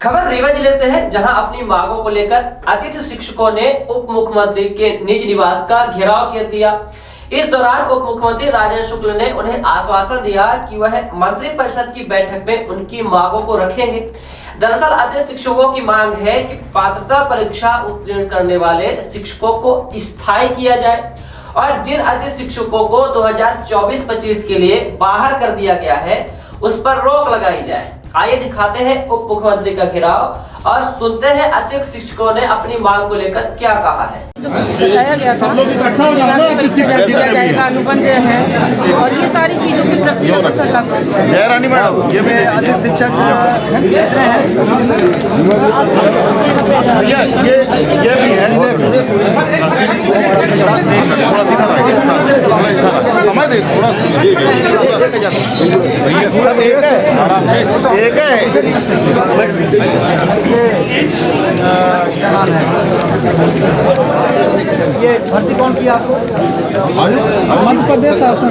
खबर रीवा जिले से है, जहां अपनी मांगों को लेकर अतिथि शिक्षकों ने उप मुख्यमंत्री के निज निवास का घेराव कर दिया। इस दौरान उप मुख्यमंत्री राजेंद्र शुक्ल ने उन्हें आश्वासन दिया कि वह मंत्रिपरिषद की बैठक में उनकी मांगों को रखेंगे। दरअसल अतिथि शिक्षकों की मांग है कि पात्रता परीक्षा उत्तीर्ण करने वाले शिक्षकों को स्थायी किया जाए और जिन अतिथि शिक्षकों को 2024-25 के लिए बाहर कर दिया गया है उस पर रोक लगाई जाए। आइए दिखाते हैं उप मुख्यमंत्री का घेराव और सुनते हैं अतिरिक्त शिक्षकों ने अपनी मांग को लेकर क्या कहा है। बताया गया था जाएगा अनुबंध है और ये सारी चीजों की प्रक्रिया पर ये शिक्षक ये भी है थोड़ा समझ दे थोड़ा सब एक है ये भर्ती कौन किया आपको? मध्य प्रदेश शासन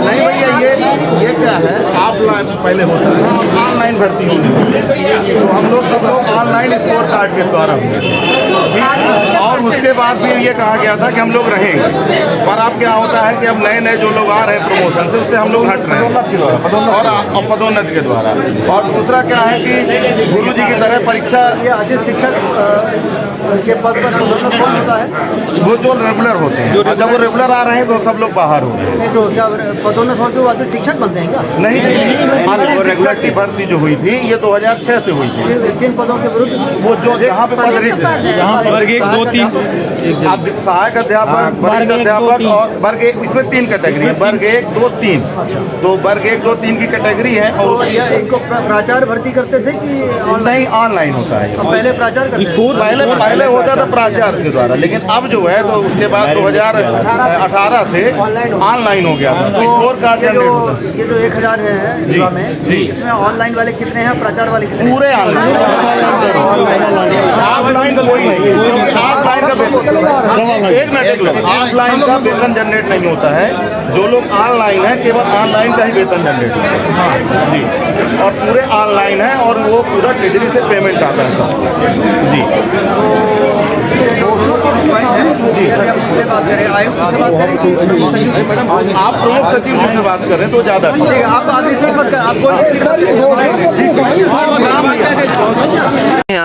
नहीं भैया, ये क्या है ऑफलाइन पहले होता है, ऑनलाइन भर्ती होती है तो हम लोग सब लोग ऑनलाइन स्कोर कार्ड के द्वारा और उसके बाद फिर ये कहा गया था कि हम लोग रहेंगे, पर अब क्या होता है कि अब नए नए जो लोग आ रहे हैं प्रमोशन से उससे हम लोग हट रहे हैं और पदोन्नति के द्वारा। और दूसरा क्या है कि गुरु जी की तरह परीक्षा ये अतिथि शिक्षक के पद पर पदोन्नत कौन होता है? वो जो रेगुलर होते हैं, जब वो रेगुलर आ रहे हैं तो सब लोग बाहर हो रहे हैं। तो क्या पदोन्नत होते वो अतिथि शिक्षक बनते हैं क्या? नहीं, अतिथि शिक्षक की भर्ती जो हुई थी ये 2006 से हुई थी। किन पदों के विरुद्ध? वो जो जहाँ पे पद रिक्त है, वर्ग 1, 2, 3 सहायक अध्यापक, वरिष्ठ अध्यापक और वर्ग 1, इसमें 3 कैटेगरी है, वर्ग 1, 2, 3। तो वर्ग 1, 2, 3 की कैटेगरी है। और इनको प्राचार्य भर्ती करते थे कि नहीं ऑनलाइन होता है? पहले प्राचार्य पहले होता था प्राचार्य के द्वारा, लेकिन अब जो है तो उसके बाद 2018 से ऑनलाइन हो गया था। तो स्कोर कार्ड ये जो 1000 है इसमें ऑनलाइन वाले कितने हैं, प्राचार्य वाले कितने? पूरे ऑनलाइन कोई नहीं। ऑफलाइन का वेतन ऑफलाइन का वेतन जनरेट नहीं होता है। जो लोग ऑनलाइन है केवल ऑनलाइन का ही वेतन जनरेट होता है जी, और पूरे ऑनलाइन है और वो पूरा ट्रेजरी से पेमेंट आता है सब जी। आप प्रमुख सचिव जी से बात करें तो ज़्यादा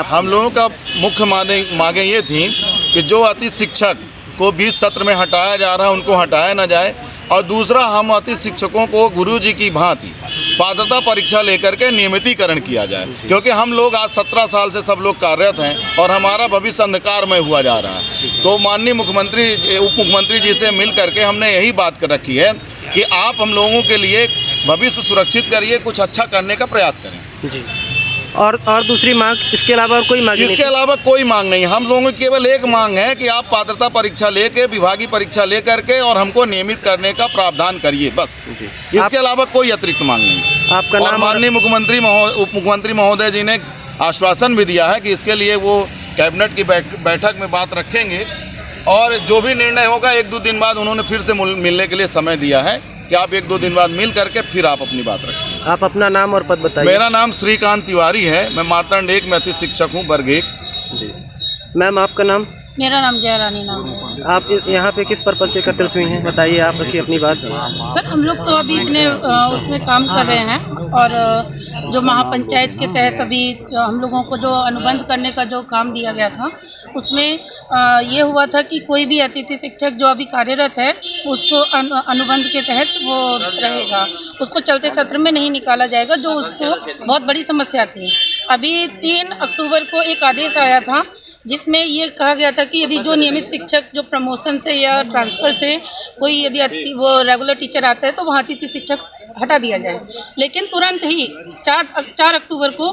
हम लोगों का मुख्य मांगे ये थी कि जो अतिथि शिक्षक को 20 सत्र में हटाया जा रहा है उनको हटाया ना जाए, और दूसरा हम अतिथि शिक्षकों को गुरु जी की भांति पात्रता परीक्षा लेकर के नियमितीकरण किया जाए, क्योंकि हम लोग आज 17 साल से सब लोग कार्यरत हैं और हमारा भविष्य अंधकारमय हुआ जा रहा है। तो माननीय मुख्यमंत्री उप मुख्यमंत्री जी से मिल करके हमने यही बात कर रखी है कि आप हम लोगों के लिए भविष्य सुरक्षित करिए, कुछ अच्छा करने का प्रयास करें जी। और दूसरी मांग इसके अलावा और कोई मांग? इसके अलावा कोई मांग नहीं। हम लोगों की केवल एक मांग है कि आप पात्रता परीक्षा लेके, विभागीय परीक्षा लेकर के और हमको नियमित करने का प्रावधान करिए, बस। इसके अलावा कोई अतिरिक्त मांग नहीं। आपका और माननीय मुख्यमंत्री उप मुख्यमंत्री महोदय जी ने आश्वासन भी दिया है कि इसके लिए वो कैबिनेट की बैठक में बात रखेंगे और जो भी निर्णय होगा 1-2 दिन बाद उन्होंने फिर से मिलने के लिए समय दिया है कि आप 1-2 दिन बाद मिल करके फिर आप अपनी बात रखिए। आप अपना नाम और पद बताइए। मेरा नाम श्रीकांत तिवारी है, मैं मार्तंड 1 में अतिथि शिक्षक हूँ, वर्ग 1 जी। मैम आपका नाम? मेरा नाम जयरानी नाम है। आप यहाँ पे किस पर्पज से एकत्रित हुई हैं, बताइए, आप रखिए अपनी बात। सर हम लोग तो अभी इतने उसमें काम कर रहे हैं और जो महापंचायत के तहत अभी हम लोगों को जो अनुबंध करने का जो काम दिया गया था उसमें ये हुआ था कि कोई भी अतिथि शिक्षक जो अभी कार्यरत है उसको अनुबंध के तहत वो रहेगा, उसको चलते सत्र में नहीं निकाला जाएगा, जो उसको बहुत बड़ी समस्या थी। अभी 3 अक्टूबर को एक आदेश आया था जिसमें ये कहा गया था कि यदि जो नियमित शिक्षक जो प्रमोशन से या ट्रांसफ़र से कोई यदि वो रेगुलर टीचर आता है तो वहाँ अतिथि शिक्षक हटा दिया जाए, लेकिन तुरंत ही 4 अक्टूबर को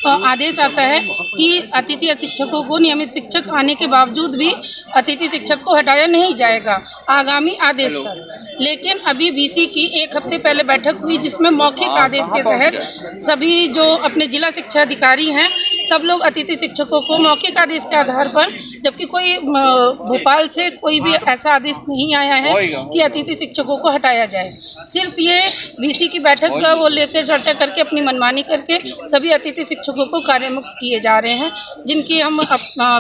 आदेश आता है कि अतिथि शिक्षकों को नियमित शिक्षक आने के बावजूद भी अतिथि शिक्षक को हटाया नहीं जाएगा आगामी आदेश तक। लेकिन अभी बीसी की एक हफ्ते पहले बैठक हुई जिसमें मौखिक आदेश के तहत सभी जो अपने जिला शिक्षा अधिकारी हैं सब लोग अतिथि शिक्षकों को मौखिक आदेश के आधार पर, जबकि कोई भोपाल से कोई भी ऐसा आदेश नहीं आया है कि अतिथि शिक्षकों को हटाया जाए। सिर्फ ये बीसी की बैठक का वो लेकर चर्चा करके अपनी मनमानी करके सभी अतिथि शिक्षकों को कार्यमुक्त किए जा रहे हैं, जिनकी हम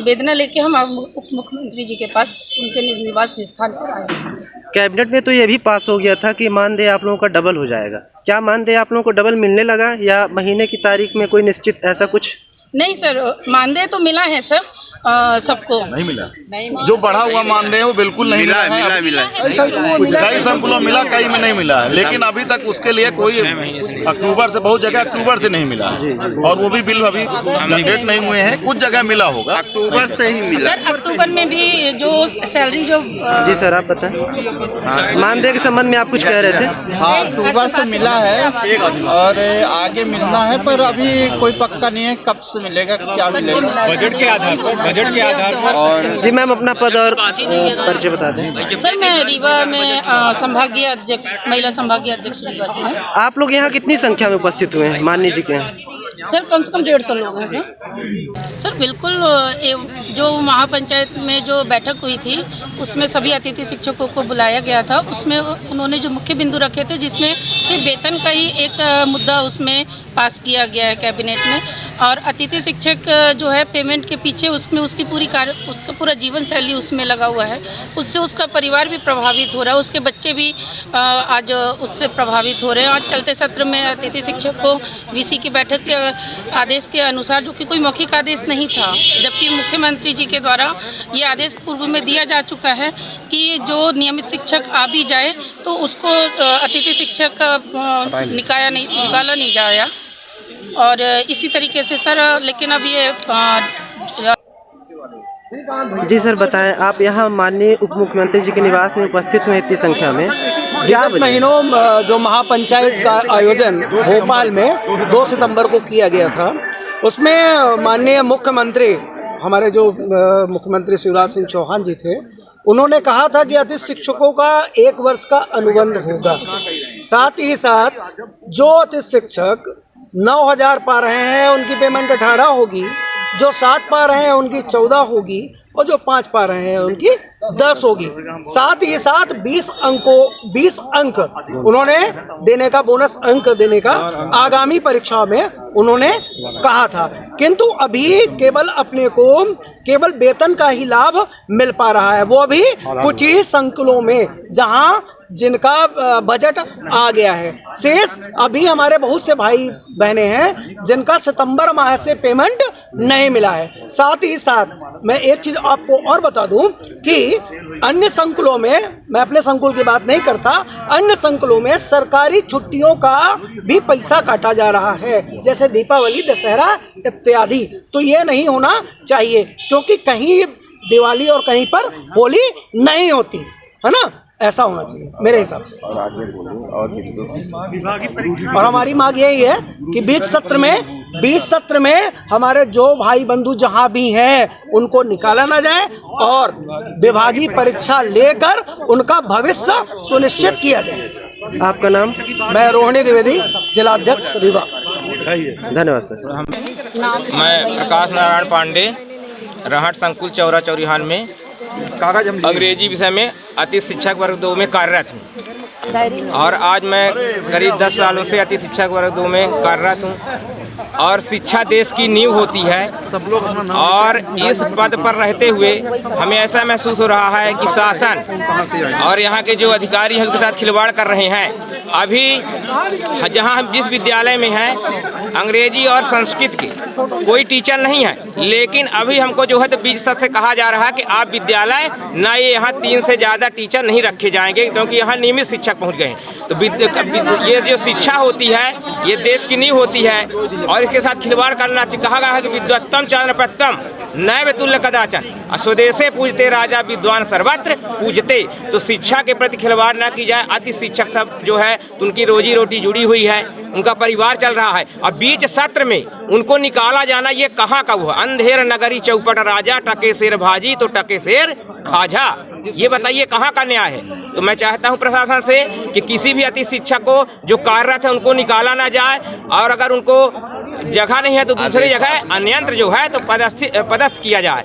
वेदना लेके हम उप मुख्यमंत्री जी के पास उनके निज निवास स्थान पर आए हैं। कैबिनेट में तो ये भी पास हो गया था कि मानदेय आप लोगों का डबल हो जाएगा। क्या मानदेय आप लोगों को डबल मिलने लगा या महीने की तारीख में कोई निश्चित ऐसा कुछ? नहीं सर, मानदेय तो मिला है सर सबको। नहीं मिला, जो बढ़ा हुआ मानदेय वो बिल्कुल नहीं मिला है। कई संकुलों मिला, कई में नहीं मिला है, लेकिन अभी तक उसके लिए कोई अक्टूबर से, बहुत जगह अक्टूबर से नहीं मिला है और वो भी बिल अभी जनरेट नहीं हुए हैं। कुछ जगह मिला होगा, अक्टूबर से ही मिला। सर अक्टूबर में भी जो सैलरी जो जी सर आप बताएं, मानदेय के संबंध में आप कुछ कह रहे थे? हाँ, अक्टूबर से मिला है और आगे मिलना है, पर अभी कोई पक्का नहीं है कब से मिलेगा, क्या मिलेगा। बजट के आधार पर और जी मैम अपना पद और परिचय बता दें। सर मैं रीवा में संभागीय अध्यक्ष, महिला संभागीय अध्यक्ष रीवा से हूँ। आप लोग यहाँ कितनी संख्या में उपस्थित हुए हैं माननीय जी के यहाँ? सर कम से कम 150 लोग हैं सर। बिल्कुल, जो महापंचायत में जो बैठक हुई थी उसमें सभी अतिथि शिक्षकों को बुलाया गया था। उसमें उन्होंने जो मुख्य बिंदु रखे थे जिसमें सिर्फ वेतन का ही एक मुद्दा उसमें पास किया गया है कैबिनेट में, और अतिथि शिक्षक जो है पेमेंट के पीछे उसमें उसकी उसका पूरा जीवन शैली उसमें लगा हुआ है, उससे उसका परिवार भी प्रभावित हो रहा है, उसके बच्चे भी आज उससे प्रभावित हो रहे हैं। आज चलते सत्र में अतिथि शिक्षक को वीसी की बैठक के आदेश के अनुसार, जो कि कोई मौखिक आदेश नहीं था, जबकि मुख्यमंत्री जी के द्वारा ये आदेश पूर्व में दिया जा चुका है कि जो नियमित शिक्षक आ भी जाए तो उसको अतिथि शिक्षक निकाला नहीं जाएगा। और इसी तरीके से सर, लेकिन अब ये जी सर बताएं, आप यहाँ माननीय उप मुख्यमंत्री जी के निवास में उपस्थित हुए इतनी संख्या में। गत महीनों जो महापंचायत का आयोजन भोपाल में 2 सितंबर को किया गया था, उसमें माननीय मुख्यमंत्री, हमारे जो मुख्यमंत्री शिवराज सिंह चौहान जी थे, उन्होंने कहा था कि अतिथि शिक्षकों का 1 वर्ष का अनुबंध होगा। साथ ही साथ जो अतिथि शिक्षक 9,000 पा रहे हैं उनकी पेमेंट 18 होगी, जो 7 पा रहे हैं उनकी 14 होगी, और जो 5 पा रहे हैं उनकी 10 होगी। साथ ही साथ 20 अंक उन्होंने देने का, बोनस अंक देने का आगामी परीक्षा में उन्होंने कहा था। किंतु अभी केवल अपने को केवल वेतन का ही लाभ मिल पा रहा है, वो भी कुछ ही संकुलों में जहां जिनका बजट आ गया है। शेष अभी हमारे बहुत से भाई बहने हैं जिनका सितंबर माह से पेमेंट नहीं मिला है। साथ ही साथ मैं एक चीज़ आपको और बता दूं कि अन्य संकुलों में, मैं अपने संकुल की बात नहीं करता, अन्य संकुलों में सरकारी छुट्टियों का भी पैसा काटा जा रहा है, जैसे दीपावली, दशहरा इत्यादि। तो ये नहीं होना चाहिए, क्योंकि कहीं दिवाली और कहीं पर होली नहीं होती है ना, ऐसा होना चाहिए मेरे हिसाब से। और हमारी मांग यही है कि बीच सत्र में हमारे जो भाई बंधु जहां भी हैं उनको निकाला ना जाए और विभागीय परीक्षा लेकर उनका भविष्य सुनिश्चित किया जाए। आपका नाम? मैं रोहिणी द्विवेदी, जिलाध्यक्ष रीवा। धन्यवाद सर। मैं प्रकाश नारायण पांडे, रहट संकुल चौरा चौरिहान में अंग्रेजी विषय में अतिथि शिक्षक वर्ग 2 में कार्यरत हूँ, और आज मैं करीब 10 सालों से अतिथि शिक्षक वर्ग 2 में कार्यरत हूँ। और शिक्षा देश की नींव होती है, और इस पद पर रहते हुए हमें ऐसा महसूस हो रहा है कि शासन और यहाँ के जो अधिकारी हैं उनके साथ खिलवाड़ कर रहे हैं। अभी जहाँ हम जिस विद्यालय में हैं, अंग्रेजी और संस्कृत की कोई टीचर नहीं है, लेकिन अभी हमको जो है तो बीच सत्र से कहा जा रहा है कि आप विद्यालय ना, ये यहाँ 3 से ज़्यादा टीचर नहीं रखे जाएंगे, क्योंकि यहाँ नियमित शिक्षक पहुँच गए हैं। तो ये जो शिक्षा होती है ये देश की नींव होती है, और इसके साथ खिलवाड़ करना कहा गया है कि विद्वत्तम चाणप्रत्यम नैव तुल्य कदाचन, स्वदेशे पूजते राजा विद्वान सर्वत्र पूजते। तो शिक्षा के प्रति खिलवाड़ न की जाए। अति शिक्षक सब जो है है तो उनकी रोजी रोटी जुड़ी हुई है, उनका परिवार चल रहा है। अब बीच सत्र में उनको निकाला जाना ये कहाँ का हुआ? अंधेर नगरी चौपट राजा, टके शेर भाजी तो टके शेर खाजा। ये बताइए कहाँ का न्याय है? तो मैं चाहता हूँ प्रशासन से कि किसी भी अति शिक्षक को जो कार्यरत है उनको निकाला ना जाए, और अगर उनको जगह नहीं है तो दूसरी जगह अन्यंत्र जो है तो पदस्थ किया जाए।